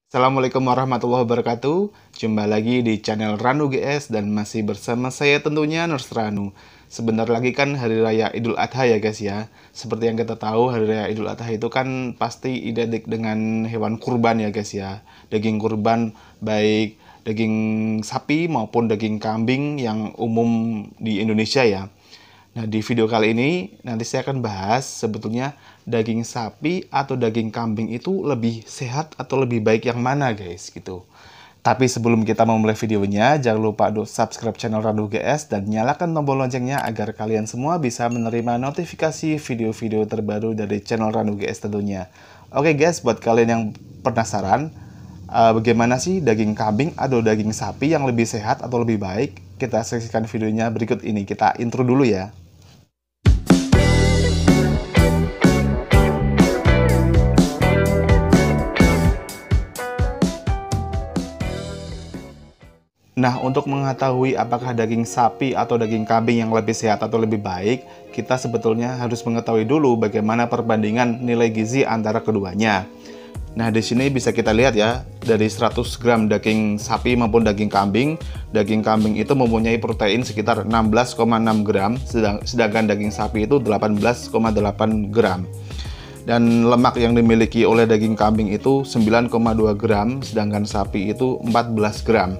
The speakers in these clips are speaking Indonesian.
Assalamualaikum warahmatullahi wabarakatuh. Jumpa lagi di channel Ranu GS dan masih bersama saya tentunya Nurs Ranu. Sebentar lagi kan Hari Raya Idul Adha ya guys ya. Seperti yang kita tahu Hari Raya Idul Adha itu kan pasti identik dengan hewan kurban ya guys ya. Daging kurban baik daging sapi maupun daging kambing yang umum di Indonesia ya. Nah, di video kali ini nanti saya akan bahas sebetulnya daging sapi atau daging kambing itu lebih sehat atau lebih baik yang mana guys gitu. Tapi sebelum kita memulai videonya, jangan lupa untuk subscribe channel Ranu GS dan nyalakan tombol loncengnya agar kalian semua bisa menerima notifikasi video-video terbaru dari channel Ranu GS tentunya. Oke guys, buat kalian yang penasaran bagaimana sih daging kambing atau daging sapi yang lebih sehat atau lebih baik, kita saksikan videonya berikut ini. Kita intro dulu ya. Nah, untuk mengetahui apakah daging sapi atau daging kambing yang lebih sehat atau lebih baik, kita sebetulnya harus mengetahui dulu bagaimana perbandingan nilai gizi antara keduanya. Nah, di sini bisa kita lihat ya, dari 100 gram daging sapi maupun daging kambing itu mempunyai protein sekitar 16,6 gram, sedangkan daging sapi itu 18,8 gram. Dan lemak yang dimiliki oleh daging kambing itu 9,2 gram, sedangkan sapi itu 14 gram.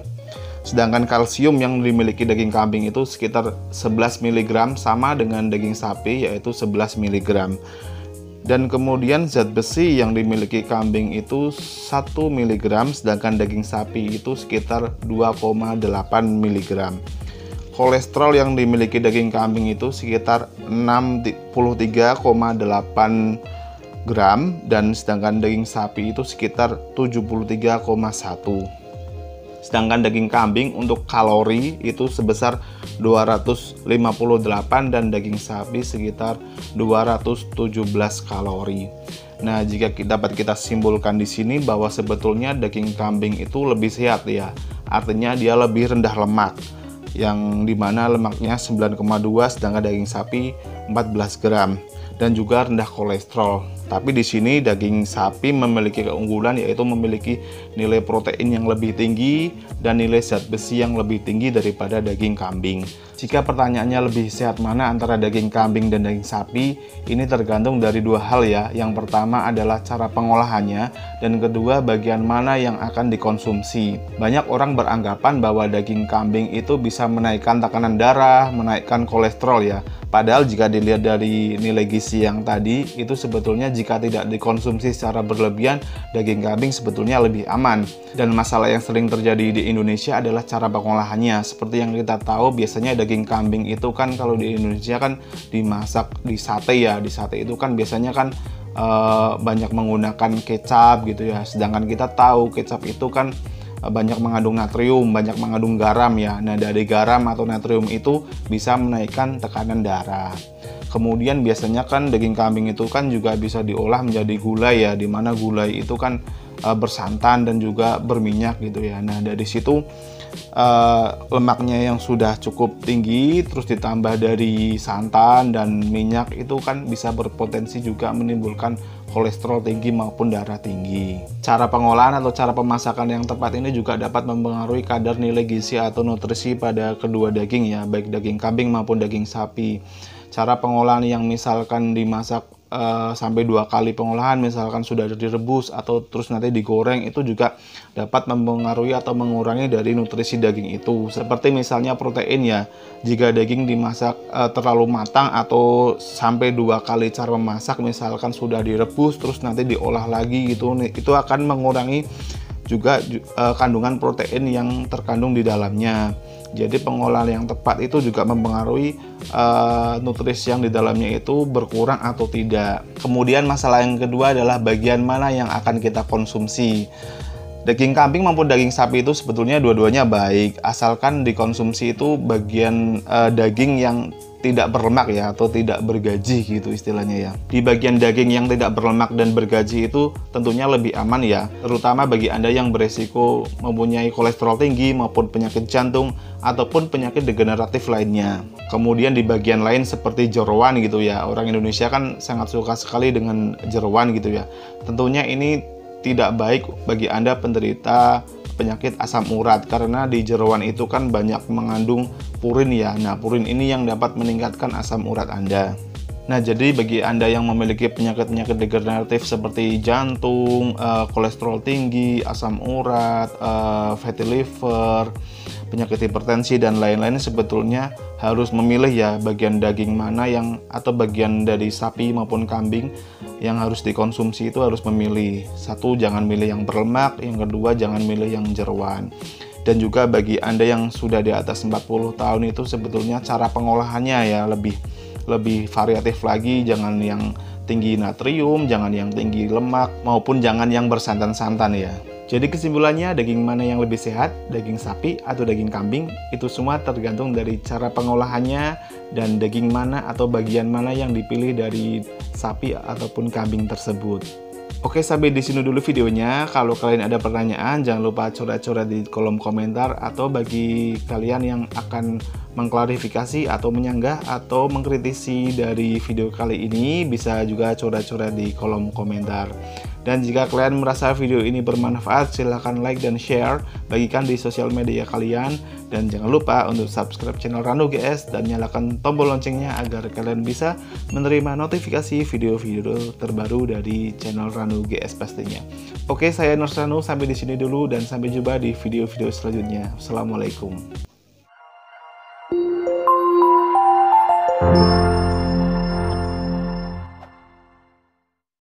Sedangkan kalsium yang dimiliki daging kambing itu sekitar 11 mg sama dengan daging sapi yaitu 11 mg. Dan kemudian zat besi yang dimiliki kambing itu 1 mg sedangkan daging sapi itu sekitar 2,8 mg. Kolesterol yang dimiliki daging kambing itu sekitar 63,8 gram dan sedangkan daging sapi itu sekitar 73,1. Sedangkan daging kambing untuk kalori itu sebesar 258 dan daging sapi sekitar 217 kalori. Nah, jika dapat kita simpulkan di sini bahwa sebetulnya daging kambing itu lebih sehat ya. Artinya dia lebih rendah lemak. Yang dimana lemaknya 9,2 sedangkan daging sapi 14 gram dan juga rendah kolesterol. Tapi di sini daging sapi memiliki keunggulan yaitu memiliki nilai protein yang lebih tinggi dan nilai zat besi yang lebih tinggi daripada daging kambing. Jika pertanyaannya lebih sehat mana antara daging kambing dan daging sapi, ini tergantung dari dua hal ya. Yang pertama adalah cara pengolahannya dan kedua bagian mana yang akan dikonsumsi. Banyak orang beranggapan bahwa daging kambing itu bisa menaikkan tekanan darah, menaikkan kolesterol ya. Padahal jika dilihat dari nilai gizi yang tadi, itu sebetulnya jika tidak dikonsumsi secara berlebihan, daging kambing sebetulnya lebih aman. Dan masalah yang sering terjadi di Indonesia adalah cara pengolahannya. Seperti yang kita tahu, biasanya daging kambing itu kan kalau di Indonesia kan dimasak di sate ya. Di sate itu kan biasanya kan banyak menggunakan kecap gitu ya. Sedangkan kita tahu kecap itu kan banyak mengandung natrium, banyak mengandung garam ya. Nah, dari garam atau natrium itu bisa menaikkan tekanan darah. Kemudian biasanya kan daging kambing itu kan juga bisa diolah menjadi gulai ya, dimana gulai itu kan bersantan dan juga berminyak gitu ya. Nah, dari situ lemaknya yang sudah cukup tinggi terus ditambah dari santan dan minyak itu kan bisa berpotensi juga menimbulkan kolesterol tinggi maupun darah tinggi. Cara pengolahan atau cara pemasakan yang tepat ini juga dapat mempengaruhi kadar nilai gizi atau nutrisi pada kedua daging ya, baik daging kambing maupun daging sapi. Cara pengolahan yang misalkan dimasak sampai 2 kali pengolahan, misalkan sudah direbus atau terus nanti digoreng, itu juga dapat mempengaruhi atau mengurangi dari nutrisi daging itu. Seperti misalnya protein ya, jika daging dimasak terlalu matang atau sampai 2 kali cara memasak, misalkan sudah direbus terus nanti diolah lagi gitu, itu akan mengurangi juga kandungan protein yang terkandung di dalamnya. Jadi pengolahan yang tepat itu juga mempengaruhi nutrisi yang di dalamnya itu berkurang atau tidak. Kemudian masalah yang kedua adalah bagian mana yang akan kita konsumsi. Daging kambing maupun daging sapi itu sebetulnya dua-duanya baik, asalkan dikonsumsi itu bagian daging yang tidak berlemak ya, atau tidak bergaji gitu istilahnya ya. Di bagian daging yang tidak berlemak dan bergaji itu tentunya lebih aman ya, terutama bagi Anda yang beresiko mempunyai kolesterol tinggi maupun penyakit jantung ataupun penyakit degeneratif lainnya. Kemudian di bagian lain seperti jeroan gitu ya, orang Indonesia kan sangat suka sekali dengan jeroan gitu ya. Tentunya ini tidak baik bagi Anda penderita penyakit asam urat, karena di jeroan itu kan banyak mengandung purin ya. Nah, purin ini yang dapat meningkatkan asam urat Anda. Nah, jadi bagi Anda yang memiliki penyakit-penyakit degeneratif seperti jantung, kolesterol tinggi, asam urat, fatty liver, penyakit hipertensi dan lain-lain, sebetulnya harus memilih ya bagian daging mana yang atau bagian dari sapi maupun kambing yang harus dikonsumsi. Itu harus memilih. Satu, jangan milih yang berlemak, yang kedua jangan milih yang jeroan. Dan juga bagi Anda yang sudah di atas 40 tahun itu sebetulnya cara pengolahannya ya lebih variatif lagi, jangan yang tinggi natrium, jangan yang tinggi lemak, maupun jangan yang bersantan-santan ya. Jadi kesimpulannya, daging mana yang lebih sehat, daging sapi atau daging kambing, itu semua tergantung dari cara pengolahannya dan daging mana atau bagian mana yang dipilih dari sapi ataupun kambing tersebut. Oke, sampai di sini dulu videonya. Kalau kalian ada pertanyaan, jangan lupa coret-coret di kolom komentar, atau bagi kalian yang akan mengklarifikasi atau menyanggah atau mengkritisi dari video kali ini, bisa juga coret-coret di kolom komentar. Dan jika kalian merasa video ini bermanfaat, silahkan like dan share, bagikan di sosial media kalian, dan jangan lupa untuk subscribe channel Ranu GS dan nyalakan tombol loncengnya agar kalian bisa menerima notifikasi video-video terbaru dari channel Ranu GS pastinya. Oke, saya Nur Ranu, sampai di sini dulu dan sampai jumpa di video-video selanjutnya. Assalamualaikum.